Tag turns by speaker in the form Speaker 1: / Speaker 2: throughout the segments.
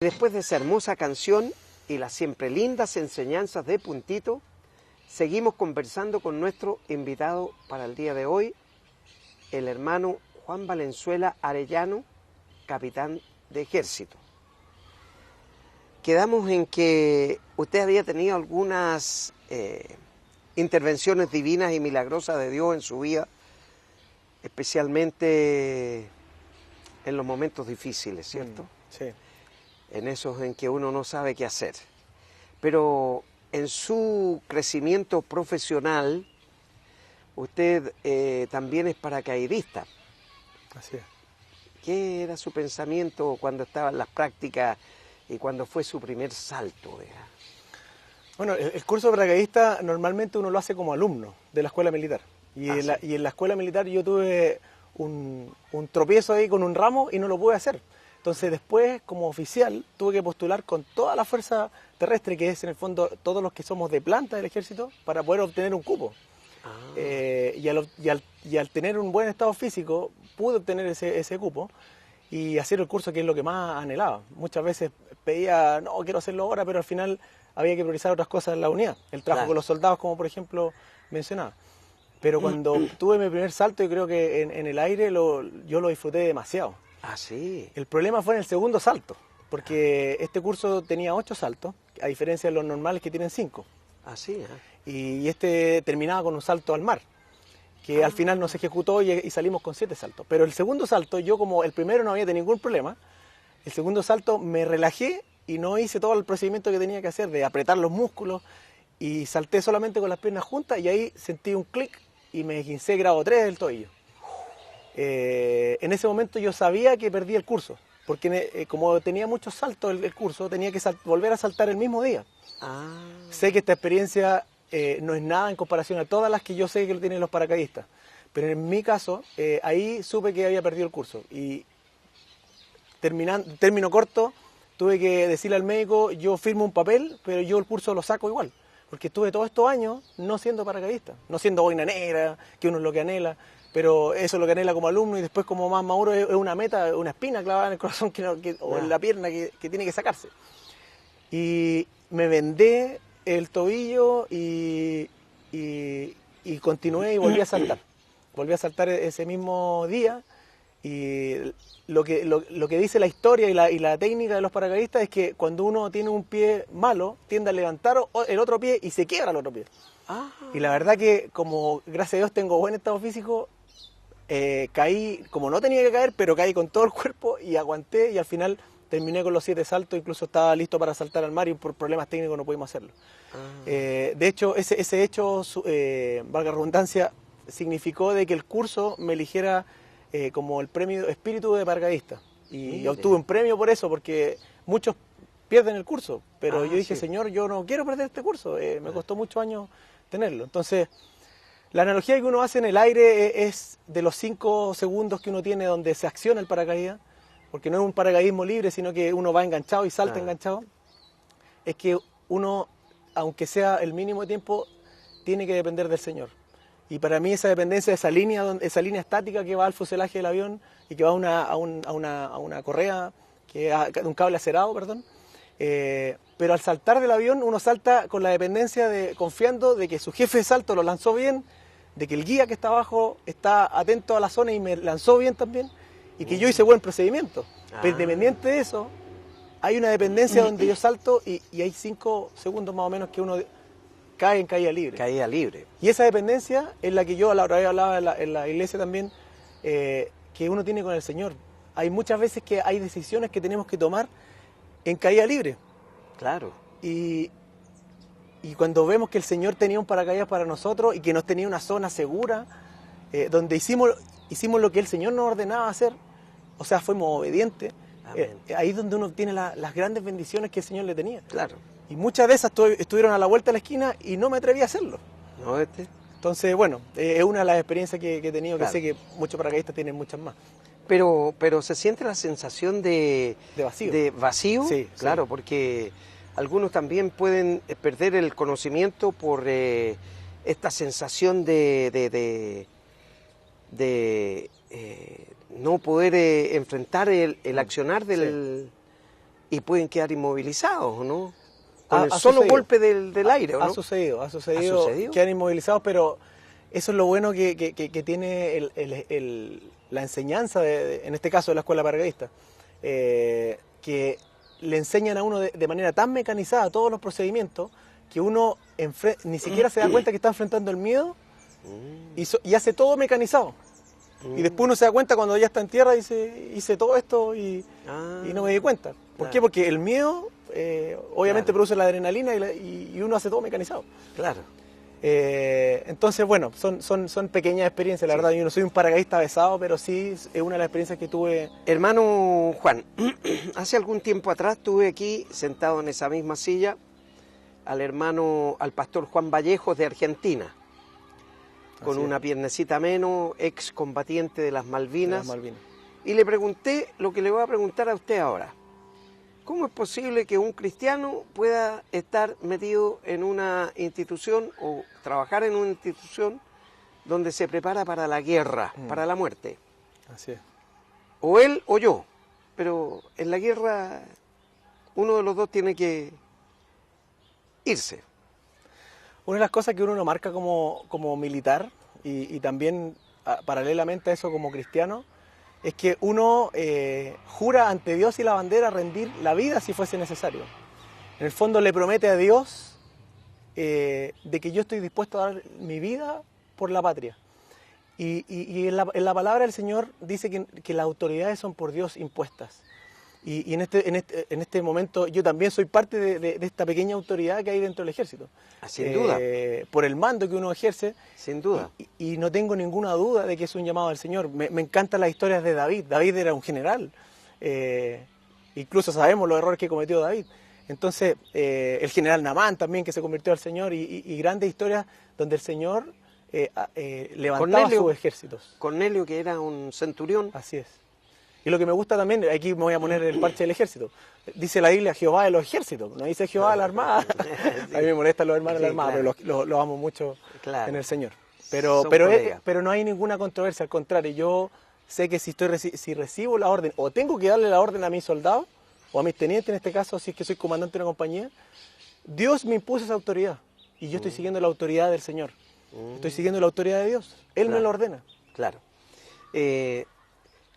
Speaker 1: Después de esa hermosa canción y las siempre lindas enseñanzas de Puntito, seguimos conversando con nuestro invitado para el día de hoy, el hermano Juan Valenzuela Arellano, capitán de ejército. Quedamos en que usted había tenido algunas intervenciones divinas y milagrosas de Dios en su vida, especialmente en los momentos difíciles, ¿cierto?
Speaker 2: Sí.
Speaker 1: En esos en que uno no sabe qué hacer. Pero en su crecimiento profesional, usted también es paracaidista.
Speaker 2: Así es.
Speaker 1: ¿Qué era su pensamiento cuando estaba en las prácticas y cuando fue su primer salto?
Speaker 2: Bueno, el curso de paracaidista normalmente uno lo hace como alumno de la escuela militar. Y en la escuela militar yo tuve un tropiezo ahí con un ramo y no lo pude hacer. Entonces después, como oficial, tuve que postular con toda la fuerza terrestre, que es en el fondo todos los que somos de planta del ejército, para poder obtener un cupo. Y al tener un buen estado físico, pude obtener ese cupo y hacer el curso, que es lo que más anhelaba. Muchas veces pedía, no, quiero hacerlo ahora, pero al final había que priorizar otras cosas en la unidad. El trabajo con los soldados, como por ejemplo mencionaba. Pero cuando tuve mi primer salto, yo creo que en el aire yo lo disfruté demasiado.
Speaker 1: Ah, sí.
Speaker 2: El problema fue en el segundo salto, porque este curso tenía 8 saltos, a diferencia de los normales que tienen 5.
Speaker 1: Ah, sí.
Speaker 2: Y este terminaba con un salto al mar, que al final no se ejecutó y salimos con 7 saltos. Pero el segundo salto, yo como el primero no había tenido ningún problema, el segundo salto me relajé y no hice todo el procedimiento que tenía que hacer de apretar los músculos y salté solamente con las piernas juntas y ahí sentí un clic y me esguincé grado 3 del tobillo. En ese momento yo sabía que perdí el curso, porque como tenía muchos saltos el curso, tenía que volver a saltar el mismo día. Sé que esta experiencia no es nada en comparación a todas las que yo sé que lo tienen los paracaidistas, pero en mi caso, ahí supe que había perdido el curso. Y término corto, tuve que decirle al médico, yo firmo un papel, pero yo el curso lo saco igual, porque estuve todos estos años no siendo paracaidista, no siendo boina negra, que uno es lo que anhela. Pero eso es lo que anhela como alumno y después como más maduro es una meta, una espina clavada en el corazón o en la pierna que tiene que sacarse. Y me vendé el tobillo y continué y volví a saltar. Volví a saltar ese mismo día y lo que dice la historia y la técnica de los paracaidistas es que cuando uno tiene un pie malo, tiende a levantar el otro pie y se quiebra el otro pie. Y la verdad que como gracias a Dios tengo buen estado físico, caí como no tenía que caer, pero caí con todo el cuerpo y aguanté y al final terminé con los 7 saltos, incluso estaba listo para saltar al mar y por problemas técnicos no pudimos hacerlo. De hecho, ese hecho, valga la redundancia, significó de que el curso me eligiera como el premio espíritu de paracaidista. Y obtuve un premio por eso, porque muchos pierden el curso, pero yo dije, Señor, yo no quiero perder este curso, me costó muchos años tenerlo. Entonces, la analogía que uno hace en el aire es de los 5 segundos que uno tiene donde se acciona el paracaídas, porque no es un paracaidismo libre, sino que uno va enganchado y salta enganchado. Es que uno, aunque sea el mínimo de tiempo, tiene que depender del Señor. Y para mí esa dependencia, esa línea estática que va al fuselaje del avión y que va a una correa, un cable acerado, perdón. Pero al saltar del avión uno salta con la dependencia confiando de que su jefe de salto lo lanzó bien, de que el guía que está abajo está atento a la zona y me lanzó bien también, y que yo hice buen procedimiento. Pero independiente de eso, hay una dependencia donde yo salto y hay 5 segundos más o menos que uno cae en caída libre.
Speaker 1: Caída libre.
Speaker 2: Y esa dependencia es la que yo a la otra vez hablaba en la iglesia también, que uno tiene con el Señor. Hay muchas veces que hay decisiones que tenemos que tomar en caída libre.
Speaker 1: Claro.
Speaker 2: Y cuando vemos que el Señor tenía un paracaídas para nosotros y que nos tenía una zona segura, donde hicimos lo que el Señor nos ordenaba hacer, o sea, fuimos obedientes, ahí es donde uno tiene las grandes bendiciones que el Señor le tenía.
Speaker 1: Claro.
Speaker 2: Y muchas de esas estuvieron a la vuelta de la esquina y no me atreví a hacerlo.
Speaker 1: ¿No,
Speaker 2: Entonces, bueno, es una de las experiencias que he tenido,
Speaker 1: claro.
Speaker 2: Que sé que muchos paracaidistas tienen muchas más.
Speaker 1: Pero se siente la sensación de
Speaker 2: vacío.
Speaker 1: De vacío,
Speaker 2: sí,
Speaker 1: claro,
Speaker 2: sí.
Speaker 1: Porque algunos también pueden perder el conocimiento por esta sensación de no poder enfrentar el accionar y pueden quedar inmovilizados, ¿no?
Speaker 2: Ha-
Speaker 1: Con el
Speaker 2: ha
Speaker 1: solo
Speaker 2: sucedido.
Speaker 1: golpe del aire, ¿o
Speaker 2: Ha
Speaker 1: no?
Speaker 2: sucedido,
Speaker 1: ¿Ha sucedido?
Speaker 2: quedan inmovilizados, pero eso es lo bueno que tiene la enseñanza, en este caso de la escuela paracaidista, que le enseñan a uno de manera tan mecanizada todos los procedimientos que uno ni siquiera se da cuenta que está enfrentando el miedo y hace todo mecanizado. Y después uno se da cuenta cuando ya está en tierra y dice, hice todo esto y no me di cuenta. ¿Por qué? Porque el miedo obviamente produce la adrenalina y uno hace todo mecanizado.
Speaker 1: Claro.
Speaker 2: Entonces, bueno, son pequeñas experiencias, la verdad. Yo no soy un paracaidista avesado, pero sí es una de las experiencias que tuve.
Speaker 1: Hermano Juan, hace algún tiempo atrás tuve aquí, sentado en esa misma silla, al pastor Juan Vallejos de Argentina, con
Speaker 2: Así es.
Speaker 1: una piernecita menos, ex combatiente de las Malvinas,
Speaker 2: Las Malvinas.
Speaker 1: y le pregunté lo que le voy a preguntar a usted ahora. ¿Cómo es posible que un cristiano pueda estar metido en una institución o trabajar en una institución donde se prepara para la guerra, para la muerte?
Speaker 2: Así es.
Speaker 1: O él o yo, pero en la guerra uno de los dos tiene que irse.
Speaker 2: Una de las cosas que uno no marca como militar y también paralelamente a eso como cristiano es que uno jura ante Dios y la bandera rendir la vida si fuese necesario. En el fondo le promete a Dios de que yo estoy dispuesto a dar mi vida por la patria. Y en la palabra del Señor dice que las autoridades son por Dios impuestas. Y en este momento yo también soy parte de esta pequeña autoridad que hay dentro del ejército.
Speaker 1: Sin duda.
Speaker 2: Por el mando que uno ejerce.
Speaker 1: Sin duda.
Speaker 2: Y no tengo ninguna duda de que es un llamado del Señor. Me encantan las historias de David. David era un general. Incluso sabemos los errores que cometió David. Entonces, el general Naamán también, que se convirtió al Señor, y grandes historias donde el Señor levantaba sus ejércitos.
Speaker 1: Cornelio, que era un centurión.
Speaker 2: Así es. Y lo que me gusta también, aquí me voy a poner el parche del ejército. Dice la Biblia Jehová de los ejércitos, no dice Jehová de la armada. Sí. A mí me molestan los hermanos de la armada, claro. Pero los amo mucho en el Señor. Pero no hay ninguna controversia, al contrario, yo sé que si recibo la orden, o tengo que darle la orden a mis soldados, o a mis tenientes en este caso, si es que soy comandante de una compañía, Dios me impuso esa autoridad, y yo estoy siguiendo la autoridad del Señor. Estoy siguiendo la autoridad de Dios, Él me lo ordena.
Speaker 1: Claro.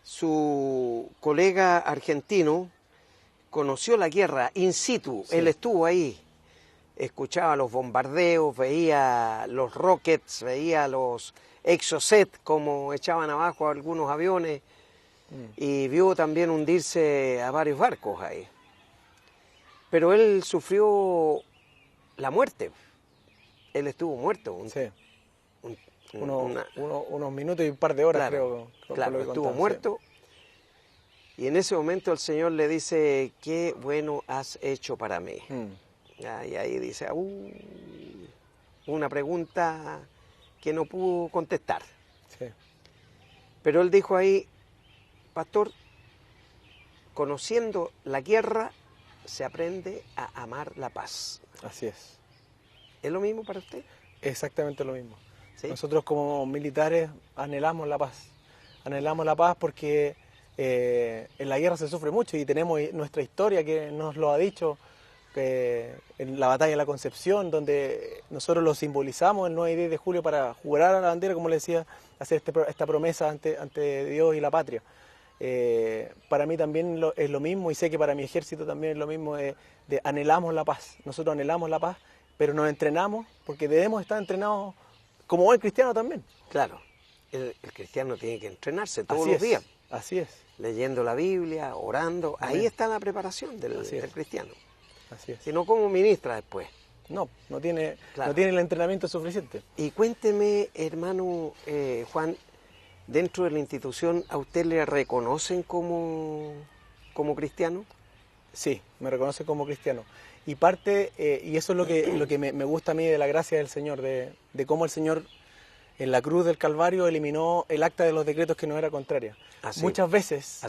Speaker 1: Su colega argentino conoció la guerra in situ, sí. Él estuvo ahí, escuchaba los bombardeos, veía los rockets, veía los Exocet como echaban abajo a algunos aviones y vio también hundirse a varios barcos ahí. Pero él sufrió la muerte, él estuvo muerto.
Speaker 2: Unos minutos y un par de horas,
Speaker 1: claro, creo. Claro, estuvo muerto. Y en ese momento el Señor le dice, qué bueno has hecho para mí. Y ahí dice, una pregunta que no pudo contestar.
Speaker 2: Sí.
Speaker 1: Pero él dijo ahí, pastor, conociendo la guerra se aprende a amar la paz.
Speaker 2: Así es.
Speaker 1: ¿Es lo mismo para usted?
Speaker 2: Exactamente lo mismo.
Speaker 1: ¿Sí?
Speaker 2: Nosotros como militares anhelamos la paz. Anhelamos la paz porque en la guerra se sufre mucho y tenemos nuestra historia que nos lo ha dicho, que en la batalla de la Concepción, donde nosotros lo simbolizamos el 9 y 10 de julio para jurar a la bandera, como le decía, hacer esta promesa ante Dios y la patria. Para mí también es lo mismo y sé que para mi ejército también es lo mismo de anhelamos la paz. Nosotros anhelamos la paz, pero nos entrenamos porque debemos estar entrenados como el cristiano también.
Speaker 1: Claro, el cristiano tiene que entrenarse todos los días.
Speaker 2: Así es.
Speaker 1: Leyendo la Biblia, orando. Amén. Ahí está la preparación del cristiano.
Speaker 2: Así es.
Speaker 1: Si no, ¿cómo ministra después?
Speaker 2: No tiene el entrenamiento suficiente.
Speaker 1: Y cuénteme, hermano Juan, dentro de la institución, ¿a usted le reconocen como cristiano?
Speaker 2: Sí, me reconocen como cristiano. Y parte, y eso es lo que me gusta a mí de la gracia del Señor, de cómo el Señor en la cruz del Calvario eliminó el acta de los decretos que no era contraria. Muchas veces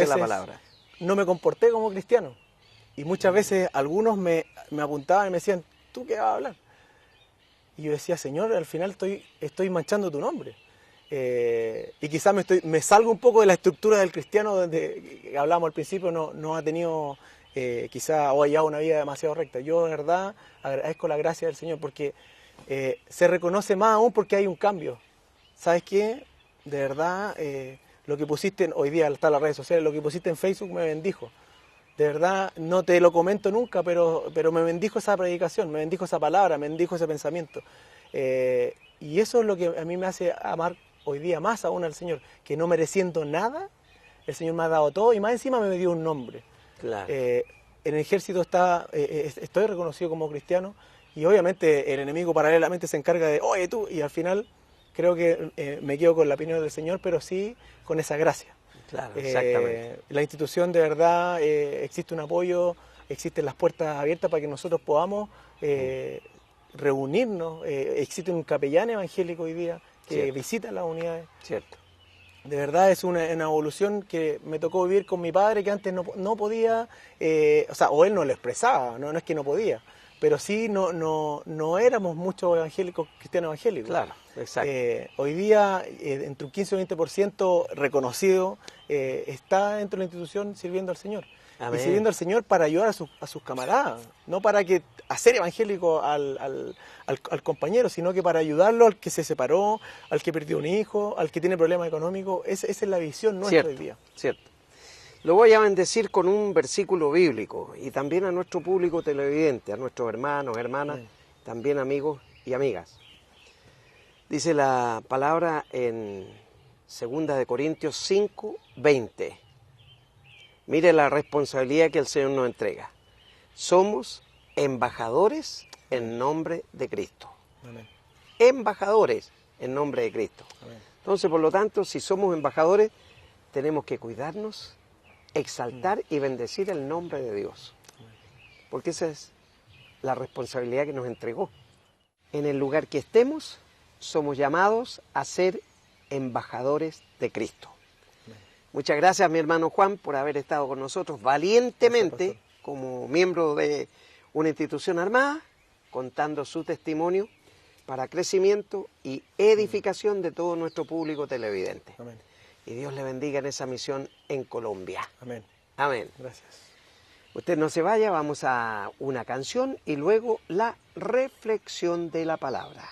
Speaker 1: la palabra.
Speaker 2: No me comporté como cristiano. Y muchas veces algunos me apuntaban y me decían, ¿tú qué vas a hablar? Y yo decía, Señor, al final estoy manchando tu nombre. Y quizás me salgo un poco de la estructura del cristiano donde hablamos al principio, no ha tenido quizá o haya una vida demasiado recta. Yo de verdad agradezco la gracia del Señor porque se reconoce más aún porque hay un cambio. ¿Sabes qué? De verdad, lo que pusiste hoy día, está en las redes sociales, lo que pusiste en Facebook me bendijo. De verdad, no te lo comento nunca, pero me bendijo esa predicación, me bendijo esa palabra, me bendijo ese pensamiento. Y eso es lo que a mí me hace amar hoy día más aún al Señor, que no mereciendo nada, el Señor me ha dado todo y más encima me dio un nombre.
Speaker 1: Claro.
Speaker 2: En el ejército estoy reconocido como cristiano y obviamente el enemigo paralelamente se encarga de, oye tú, y al final creo que me quedo con la opinión del Señor, pero sí con esa gracia.
Speaker 1: Claro, exactamente.
Speaker 2: La institución de verdad, existe un apoyo, existen las puertas abiertas para que nosotros podamos reunirnos, existe un capellán evangélico hoy día que
Speaker 1: Cierto.
Speaker 2: visita las unidades.
Speaker 1: Cierto.
Speaker 2: De verdad es una evolución que me tocó vivir con mi padre, que antes no podía, o él no lo expresaba, no es que no podía, pero sí no éramos muchos evangélicos, cristianos evangélicos.
Speaker 1: Claro, exacto.
Speaker 2: Hoy día, entre un 15 o 20% reconocido está dentro de la institución sirviendo al Señor.
Speaker 1: Amén.
Speaker 2: Y sirviendo al Señor para ayudar a sus camaradas, no para hacer evangélico al compañero, sino que para ayudarlo al que se separó, al que perdió un hijo, al que tiene problemas económicos. Esa es la visión nuestra hoy día.
Speaker 1: Cierto. Lo voy a bendecir con un versículo bíblico y también a nuestro público televidente, a nuestros hermanos, hermanas, también amigos y amigas. Dice la palabra en 2 de Corintios 5, 20. Mire la responsabilidad que el Señor nos entrega. Somos embajadores en nombre de Cristo.
Speaker 2: Amén.
Speaker 1: Embajadores en nombre de Cristo.
Speaker 2: Amén.
Speaker 1: Entonces, por lo tanto, si somos embajadores, tenemos que cuidarnos, exaltar y bendecir el nombre de Dios. Porque esa es la responsabilidad que nos entregó. En el lugar que estemos, somos llamados a ser embajadores de Cristo. Muchas gracias, mi hermano Juan, por haber estado con nosotros valientemente
Speaker 2: Gracias,
Speaker 1: como miembro de una institución armada, contando su testimonio para crecimiento y edificación de todo nuestro público televidente.
Speaker 2: Amén.
Speaker 1: Y Dios le bendiga en esa misión en Colombia.
Speaker 2: Amén.
Speaker 1: Amén.
Speaker 2: Gracias.
Speaker 1: Usted no se vaya, vamos a una canción y luego la reflexión de la palabra.